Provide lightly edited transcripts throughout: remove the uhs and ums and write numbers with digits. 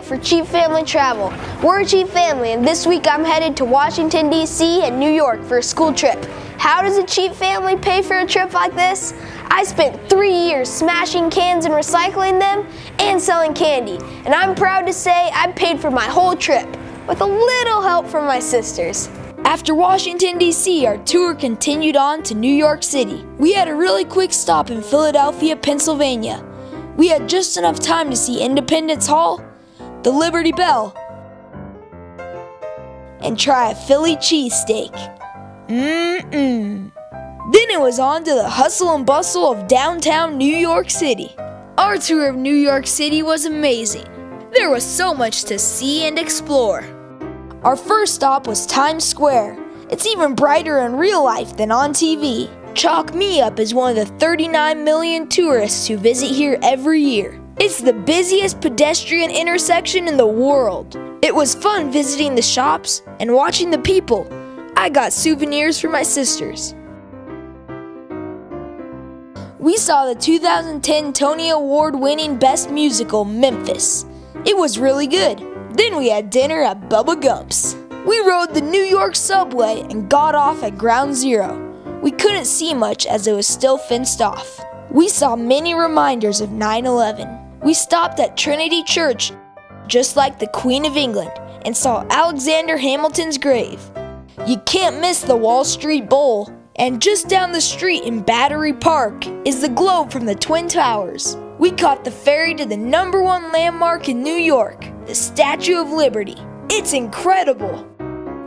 for Cheap Family Travel. We're a Cheap family, and this week I'm headed to Washington, D.C. and New York for a school trip. How does a Cheap family pay for a trip like this? I spent 3 years smashing cans and recycling them and selling candy, and I'm proud to say I paid for my whole trip, with a little help from my sisters. After Washington, D.C., our tour continued on to New York City. We had a really quick stop in Philadelphia, Pennsylvania. We had just enough time to see Independence Hall, the Liberty Bell, and try a Philly cheesesteak. Then it was on to the hustle and bustle of downtown New York City. Our tour of New York City was amazing. There was so much to see and explore. Our first stop was Times Square. It's even brighter in real life than on TV. Chalk me up as one of the 39 million tourists who visit here every year. It's the busiest pedestrian intersection in the world. It was fun visiting the shops and watching the people. I got souvenirs for my sisters. We saw the 2010 Tony Award-winning Best Musical, Memphis. It was really good. Then we had dinner at Bubba Gump's. We rode the New York subway and got off at Ground Zero. We couldn't see much as it was still fenced off. We saw many reminders of 9/11. We stopped at Trinity Church, just like the Queen of England, and saw Alexander Hamilton's grave. You can't miss the Wall Street Bowl. And just down the street in Battery Park is the globe from the Twin Towers. We caught the ferry to the #1 landmark in New York, the Statue of Liberty. It's incredible.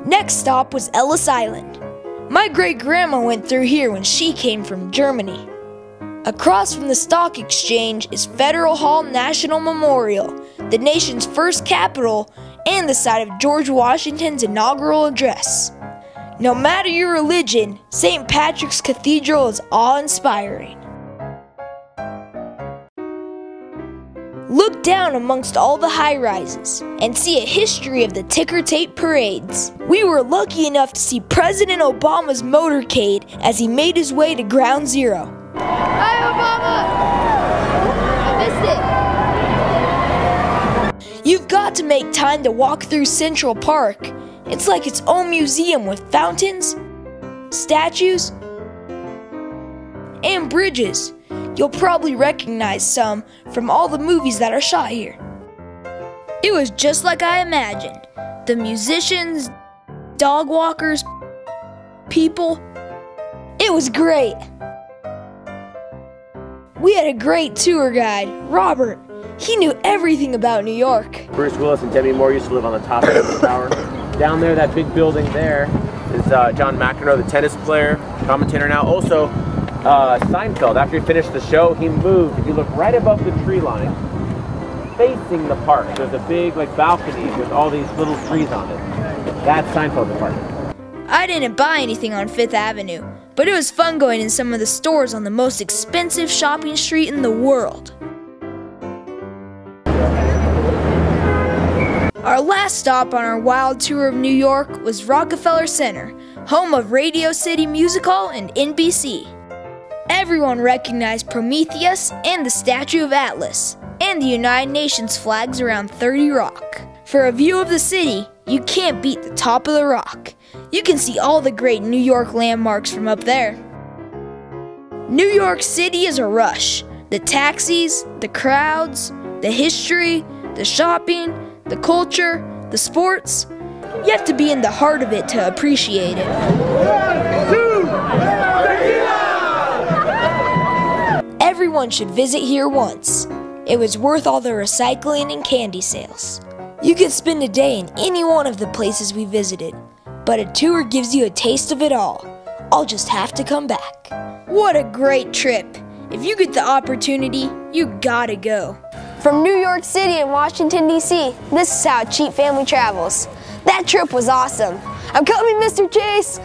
Next stop was Ellis Island. My great-grandma went through here when she came from Germany. Across from the Stock Exchange is Federal Hall National Memorial, the nation's first capital and the site of George Washington's inaugural address. No matter your religion, St. Patrick's Cathedral is awe-inspiring. Look down amongst all the high-rises and see a history of the ticker tape parades. We were lucky enough to see President Obama's motorcade as he made his way to Ground Zero. Hi, Obama! I missed it! You've got to make time to walk through Central Park. It's like its own museum with fountains, statues, and bridges. You'll probably recognize some from all the movies that are shot here. It was just like I imagined. The musicians, dog walkers, people. It was great. We had a great tour guide, Robert. He knew everything about New York. Bruce Willis and Demi Moore used to live on the top of the tower. Down there, that big building there, is John McEnroe, the tennis player, commentator now. Also, Seinfeld, after he finished the show, he moved. If you look right above the tree line, facing the park, there's a big balcony with all these little trees on it. That's Seinfeld's apartment. I didn't buy anything on Fifth Avenue, but it was fun going in some of the stores on the most expensive shopping street in the world. Our last stop on our wild tour of New York was Rockefeller Center, home of Radio City Music Hall and NBC. Everyone recognized Prometheus and the Statue of Atlas, and the United Nations flags around 30 Rock. For a view of the city, you can't beat the top of the rock. You can see all the great New York landmarks from up there. New York City is a rush. The taxis, the crowds, the history, the shopping, the culture, the sports. You have to be in the heart of it to appreciate it. Everyone should visit here once. It was worth all the recycling and candy sales. You could spend a day in any one of the places we visited, but a tour gives you a taste of it all. I'll just have to come back. What a great trip. If you get the opportunity, you gotta go. From New York City and Washington, D.C., this is how Cheap Family travels. That trip was awesome. I'm coming, Mr. Chase!